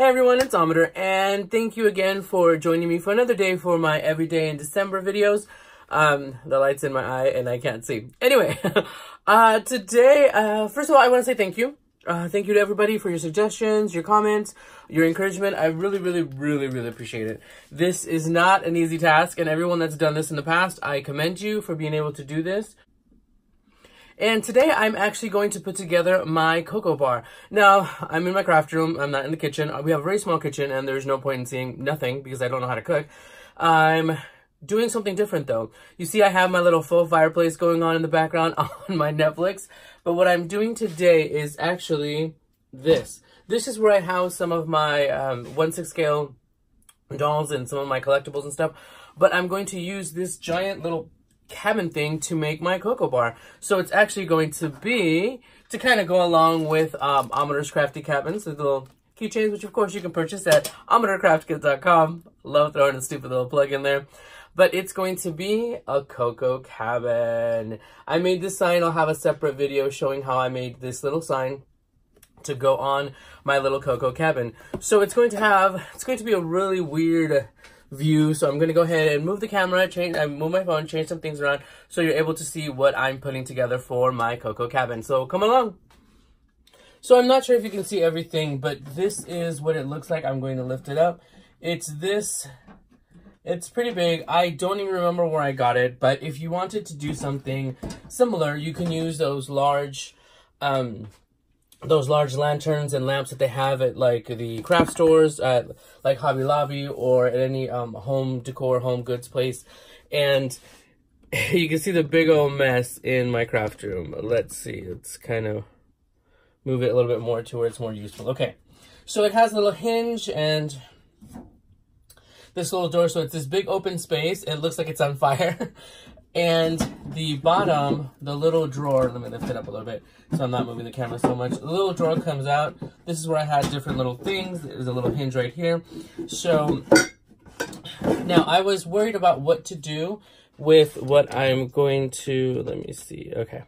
Hey everyone, it's Ometer, and thank you again for joining me for another day for my Everyday in December videos. The light's in my eye and I can't see. Anyway, today, first of all, I want to say thank you. Thank you to everybody for your suggestions, your comments, your encouragement. I really appreciate it. This is not an easy task, and everyone that's done this in the past, I commend you for being able to do this. And today I'm actually going to put together my cocoa bar. Now, I'm in my craft room. I'm not in the kitchen. We have a very small kitchen and there's no point in seeing nothing because I don't know how to cook. I'm doing something different though. You see I have my little faux fireplace going on in the background on my Netflix. But what I'm doing today is actually this. This is where I house some of my 1/6 scale dolls and some of my collectibles and stuff. But I'm going to use this giant little cabin thing to make my cocoa bar. So it's actually going to be to kind of go along with Ometer's Crafty Cabins, the little keychains, which of course you can purchase at ometercraftkit.com. Love throwing a stupid little plug in there. But it's going to be a cocoa cabin. I made this sign. I'll have a separate video showing how I made this little sign to go on my little cocoa cabin. So it's going to be a really weird view, so I'm going to go ahead and move the camera, move my phone, change some things around so you're able to see what I'm putting together for my cocoa cabin. So come along. So I'm not sure if you can see everything, but this is what it looks like. I'm going to lift it up. It's pretty big. I don't even remember where I got it, but if you wanted to do something similar, you can use those large lanterns and lamps that they have at like the craft stores, at like Hobby Lobby, or at any home decor, home goods place. And you can see the big old mess in my craft room. Let's see, let's kind of move it a little bit more to where it's more useful. Okay, so it has a little hinge and this little door, so it's this big open space. It looks like it's on fire. And the bottom, the little drawer, let me lift it up a little bit so I'm not moving the camera so much. The little drawer comes out. This is where I had different little things. There's a little hinge right here. So now I was worried about what to do with what I'm going to, let me see, okay.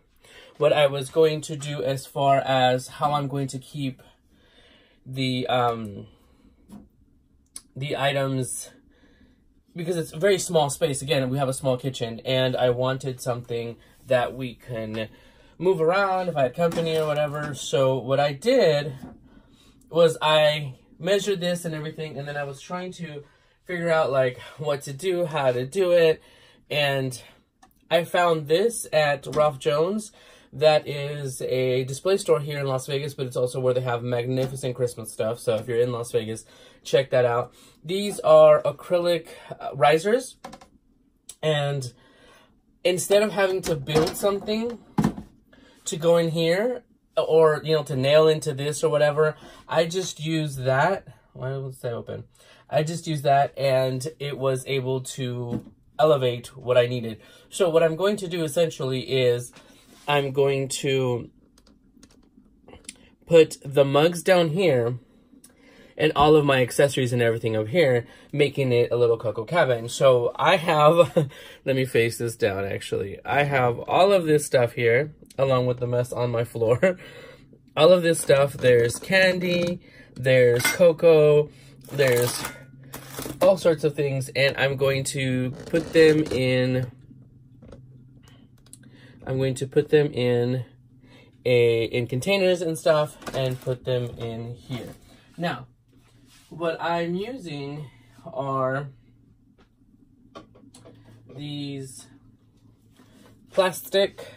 What I was going to do as far as how I'm going to keep the items, because it's a very small space. Again, we have a small kitchen, and I wanted something that we can move around if I had company or whatever. So what I did was I measured this and everything, and then I was trying to figure out like what to do, how to do it, and I found this at Ralph Jones. That is a display store here in Las Vegas, but it's also where they have magnificent Christmas stuff. So if you're in Las Vegas, check that out. These are acrylic risers. And instead of having to build something to go in here, or, you know, to nail into this or whatever, I just use that. Why was that open? I just used that, and it was able to elevate what I needed. So what I'm going to do essentially is I'm going to put the mugs down here and all of my accessories and everything up here, making it a little cocoa cabin. So I have, let me face this down actually. I have all of this stuff here, along with the mess on my floor. All of this stuff, there's candy, there's cocoa, there's all sorts of things, and I'm going to put them in in containers and stuff and put them in here. Now, what I'm using are these plastic,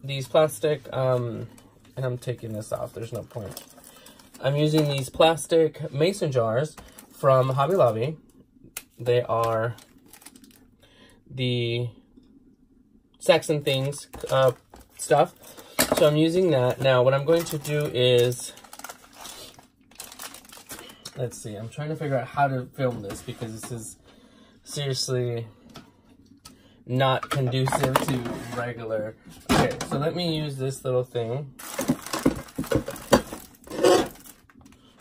and I'm taking this off, there's no point. I'm using these plastic mason jars from Hobby Lobby. They are the Saxon Things stuff. So I'm using that. Now what I'm going to do is, let's see, I'm trying to figure out how to film this because this is seriously not conducive to regular. Okay, so let me use this little thing.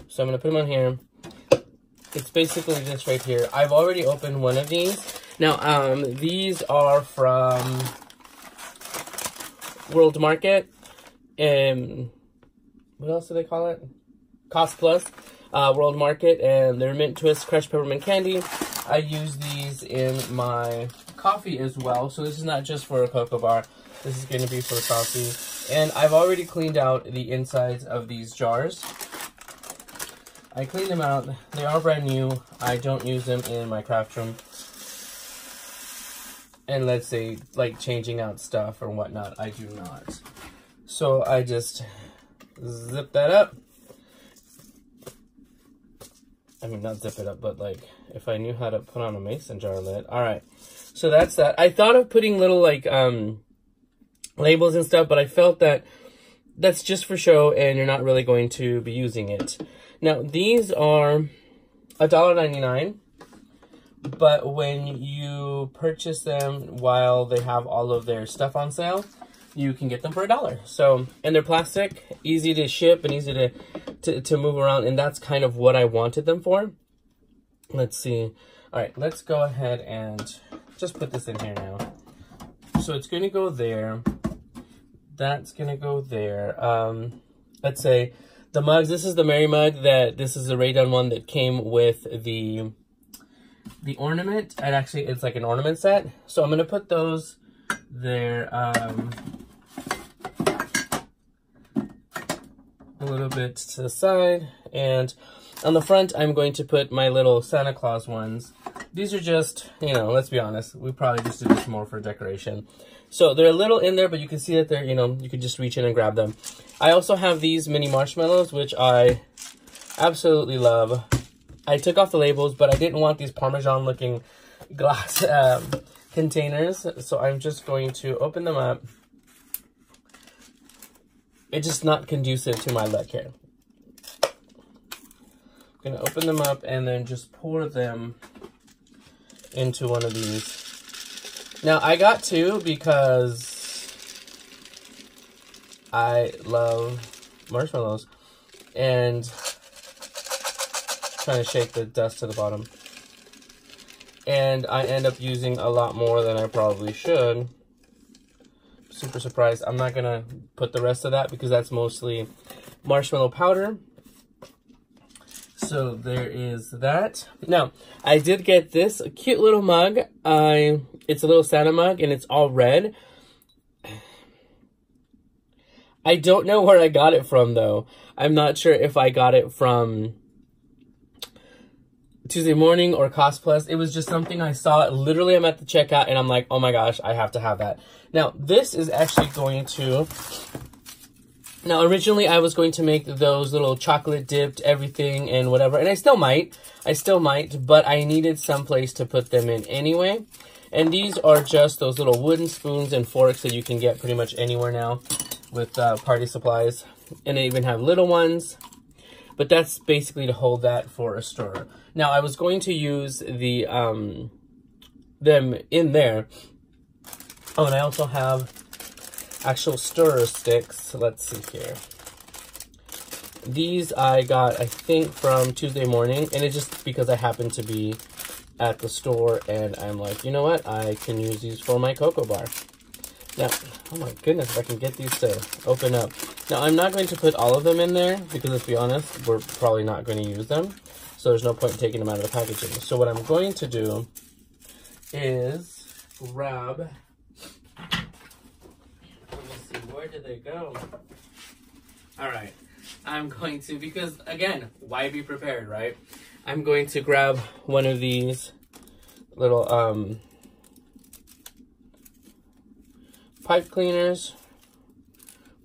So I'm gonna put them on here. It's basically this right here. I've already opened one of these. Now, these are from World Market. What else do they call it? Cost Plus World Market, and they're mint twist crushed peppermint candy. I use these in my coffee as well, so this is not just for a cocoa bar. This is going to be for coffee. And I've already cleaned out the insides of these jars. I cleaned them out. They are brand new. I don't use them in my craft room. And let's say, like, changing out stuff or whatnot, I do not. So I just zip that up. I mean, not zip it up, but, like, if I knew how to put on a mason jar lid. All right. So that's that. I thought of putting little, like, labels and stuff, but I felt that that's just for show and you're not really going to be using it. Now, these are $1.99, but when you purchase them while they have all of their stuff on sale, you can get them for $1. So, and they're plastic, easy to ship and easy to move around, and that's kind of what I wanted them for. Let's see. All right, let's go ahead and just put this in here now. So it's going to go there. That's going to go there. Let's say the mugs. This is the Mary mug. This is the Ray Dunn one that came with the ornament. And actually, it's like an ornament set. So I'm going to put those there a little bit to the side. And on the front, I'm going to put my little Santa Claus ones. These are just, you know, let's be honest, we probably just do this more for decoration. So they're a little in there, but you can see that they're, you know, you can just reach in and grab them. I also have these mini marshmallows, which I absolutely love. I took off the labels, but I didn't want these Parmesan looking glass containers. So I'm just going to open them up. It's just not conducive to my leg here. I'm gonna open them up and then just pour them into one of these. Now, I got two because I love marshmallows and trying to shake the dust to the bottom. And I end up using a lot more than I probably should. Super surprised. I'm not gonna put the rest of that because that's mostly marshmallow powder. So there is that. Now, I did get this cute little mug. It's a little Santa mug, and it's all red. I don't know where I got it from, though. I'm not sure if I got it from Tuesday Morning or Cost Plus. It was just something I saw. Literally, I'm at the checkout, and I'm like, oh my gosh, I have to have that. Now, this is actually going to... Now, originally, I was going to make those little chocolate dipped everything and whatever, and I still might, but I needed some place to put them in anyway. And these are just those little wooden spoons and forks that you can get pretty much anywhere now with party supplies. And they even have little ones, but that's basically to hold that for a stirrer. Now, I was going to use the them in there. Oh, and I also have actual stirrer sticks. Let's see here. These I got, I think, from Tuesday Morning, and it's just because I happened to be at the store, and I'm like, you know what? I can use these for my cocoa bar. Now, oh my goodness, if I can get these to open up. Now, I'm not going to put all of them in there, because let's be honest, we're probably not going to use them. So there's no point in taking them out of the packaging. So what I'm going to do is grab... Where did they go? All right, I'm going to, because again, why be prepared, right? I'm going to grab one of these little pipe cleaners.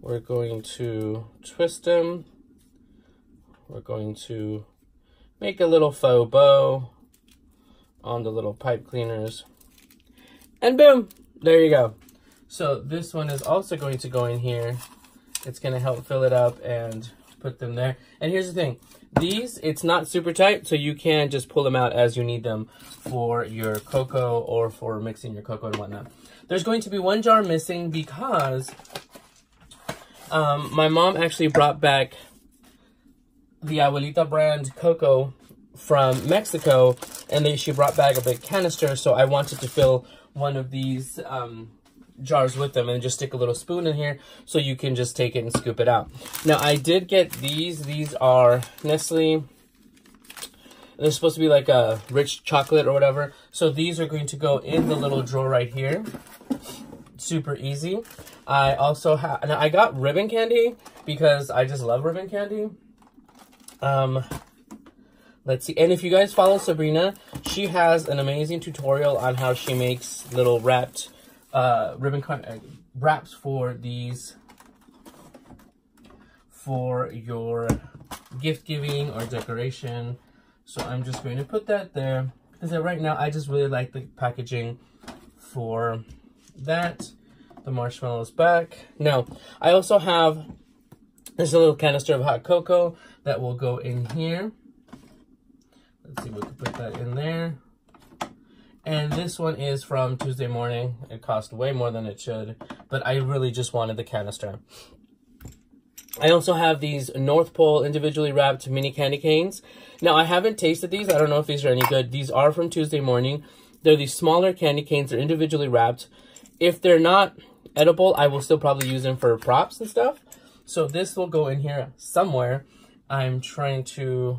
We're going to twist them. We're going to make a little faux bow on the little pipe cleaners. And boom, there you go. So this one is also going to go in here. It's going to help fill it up and put them there. And here's the thing. These, it's not super tight, so you can just pull them out as you need them for your cocoa or for mixing your cocoa and whatnot. There's going to be one jar missing because my mom actually brought back the Abuelita brand cocoa from Mexico, and she brought back a big canister, so I wanted to fill one of these jars with them, and just stick a little spoon in here so you can just take it and scoop it out. Now, I did get these. These are Nestle. They're supposed to be like a rich chocolate or whatever. So these are going to go in the little drawer right here. Super easy. I also have, now I got ribbon candy because I just love ribbon candy. Let's see. And if you guys follow Sabrina, she has an amazing tutorial on how she makes little wrapped wraps for these, for your gift giving or decoration. So I'm just going to put that there because right now I just really like the packaging for that. The marshmallows back. Now, I also have this little canister of hot cocoa that will go in here. Let's see if we can put that in there. And this one is from Tuesday morning. It cost way more than it should, but I really just wanted the canister. I also have these North Pole individually wrapped mini candy canes. Now, I haven't tasted these. I don't know if these are any good. These are from Tuesday morning. They're these smaller candy canes. They're individually wrapped. If they're not edible, I will still probably use them for props and stuff. So this will go in here somewhere. I'm trying to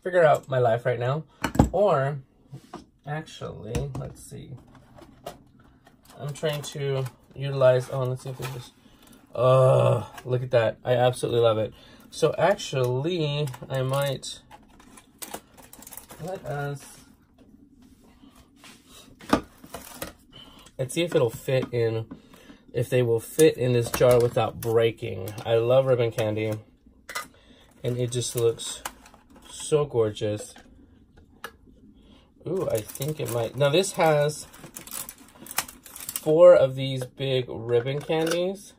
figure out my life right now. Or, actually, let's see. I'm trying to utilize, oh, let's see if there's, oh, look at that. I absolutely love it. So actually, I might, let's see if it'll fit in, if they will fit in this jar without breaking. I love ribbon candy, and it just looks so gorgeous. Ooh, I think it might. Now this has 4 of these big ribbon candies.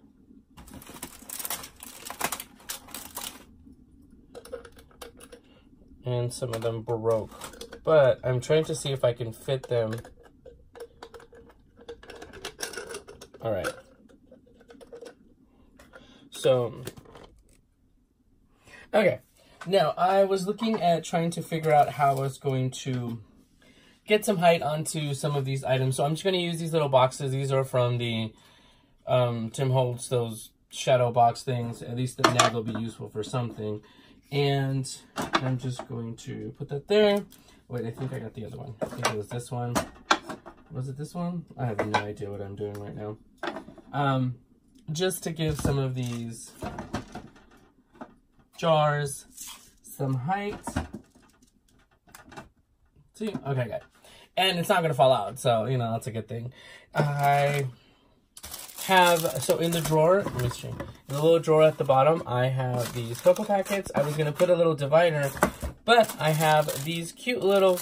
And some of them broke. But I'm trying to see if I can fit them. All right. So, okay. Now, I was looking at trying to figure out how I was going to get some height onto some of these items. So I'm just going to use these little boxes. These are from the Tim Holtz, those shadow box things. At least the now they'll be useful for something. And I'm just going to put that there. Wait, I think I got the other one. I think it was this one. Was it this one? I have no idea what I'm doing right now. Just to give some of these jars some height. See? Okay, good. And it's not going to fall out, so, you know, that's a good thing. I have, so in the drawer, let me see, in the little drawer at the bottom, I have these cocoa packets. I was going to put a little divider, but I have these cute little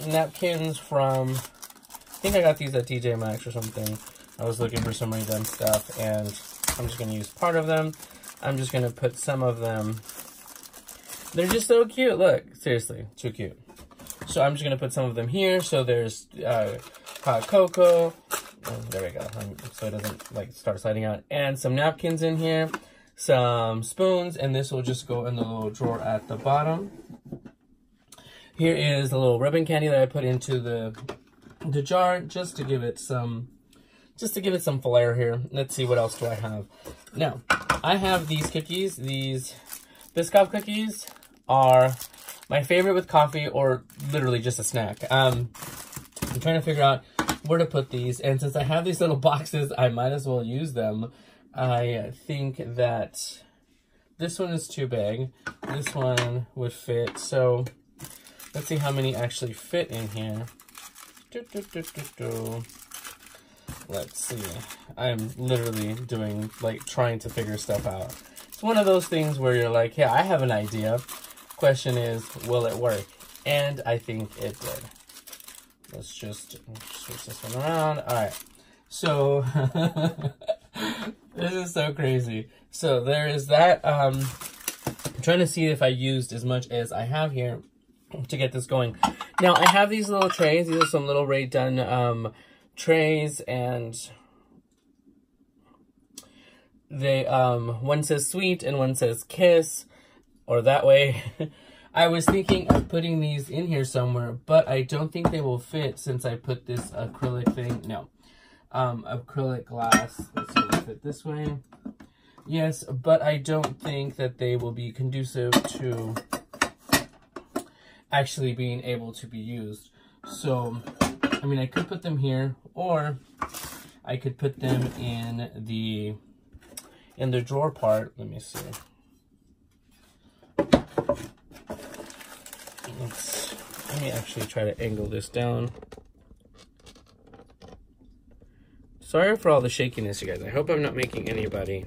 napkins from, I think I got these at TJ Maxx or something. I was looking for some redone stuff, and I'm just going to use part of them. I'm just going to put some of them. They're just so cute. Look, seriously, too cute. So I'm just going to put some of them here. So there's hot cocoa. Oh, there we go. So it doesn't like start sliding out. And some napkins in here. Some spoons. And this will just go in the little drawer at the bottom. Here is the little ribbon candy that I put into the jar just to give it some flair here. Let's see, what else do I have? Now, I have these cookies. These Biscoff cookies are my favorite with coffee or literally just a snack. I'm trying to figure out where to put these, and since I have these little boxes, I might as well use them. I think that this one is too big. This one would fit, so let's see how many actually fit in here. Let's see. I'm literally doing, like, trying to figure stuff out. It's one of those things where you're like, yeah, I have an idea. Question is, will it work? And I think it did. Let's just switch this one around. All right. So, this is so crazy. So, there is that. I'm trying to see if I used as much as I have here to get this going. Now, I have these little trays. These are some little Ray Dunn trays, and they one says sweet and one says kiss, or that way. I was thinking of putting these in here somewhere, but I don't think they will fit since I put this acrylic thing. No, acrylic glass. Let's see if it fit this way. Yes, but I don't think that they will be conducive to actually being able to be used. So, I mean, I could put them here, or I could put them in the drawer part. Let me see. Let me actually try to angle this down. Sorry for all the shakiness, you guys. I hope I'm not making anybody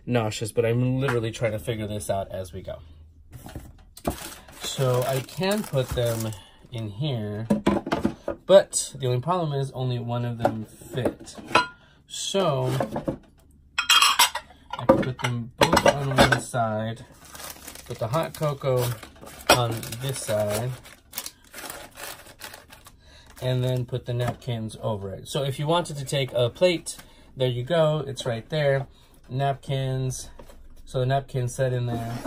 nauseous, but I'm literally trying to figure this out as we go. So I can put them in here, but the only problem is only one of them fit. So I can put them both on one side, put the hot cocoa on this side, and then put the napkins over it. So if you wanted to take a plate, there you go, it's right there. Napkins, so the napkins set in there,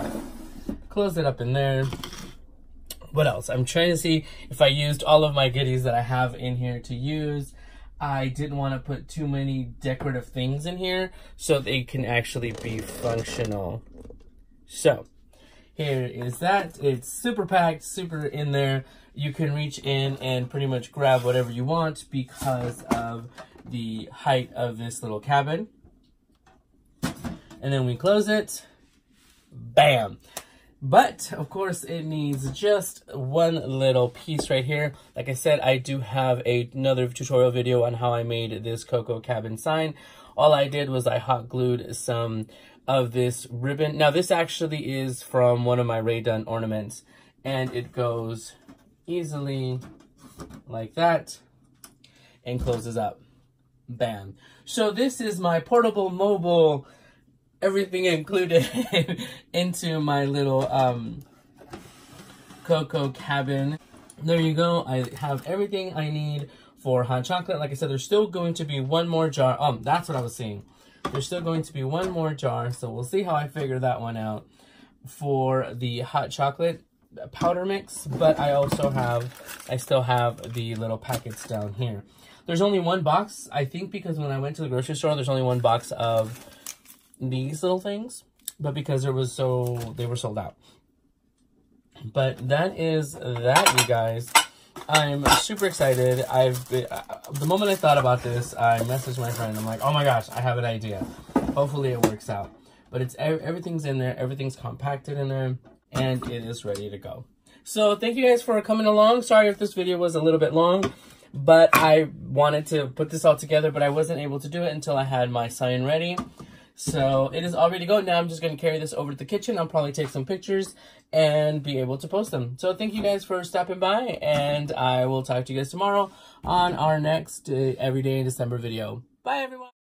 close it up in there. What else? I'm trying to see if I used all of my goodies that I have in here to use. I didn't want to put too many decorative things in here so they can actually be functional. So here is that. It's super packed, super in there. You can reach in and pretty much grab whatever you want because of the height of this little cabin. And then we close it. Bam. But, of course, it needs just one little piece right here. Like I said, I do have another tutorial video on how I made this cocoa cabin sign. All I did was I hot glued some of this ribbon. Now, this actually is from one of my Ray Dunn ornaments. And it goes easily like that and closes up. Bam. So this is my portable, mobile, everything included into my little cocoa cabin. There you go. I have everything I need for hot chocolate. Like I said, there's still going to be one more jar. That's what I was saying. There's still going to be one more jar, so we'll see how I figure that one out for the hot chocolate powder mix. But I still have the little packets down here. There's only one box, I think, because when I went to the grocery store, there's only one box of these little things, but because they were sold out. But that is that, you guys. I'm super excited. The moment I thought about this, I messaged my friend. I'm like, oh my gosh, I have an idea. Hopefully it works out. But it's everything's in there, everything's compacted in there, and it is ready to go. So thank you guys for coming along. Sorry if this video was a little bit long, but I wanted to put this all together, but I wasn't able to do it until I had my sign ready. So it is all ready to go. Now I'm just going to carry this over to the kitchen. I'll probably take some pictures and be able to post them. So thank you guys for stopping by, and I will talk to you guys tomorrow on our next Everyday in December video. Bye, everyone.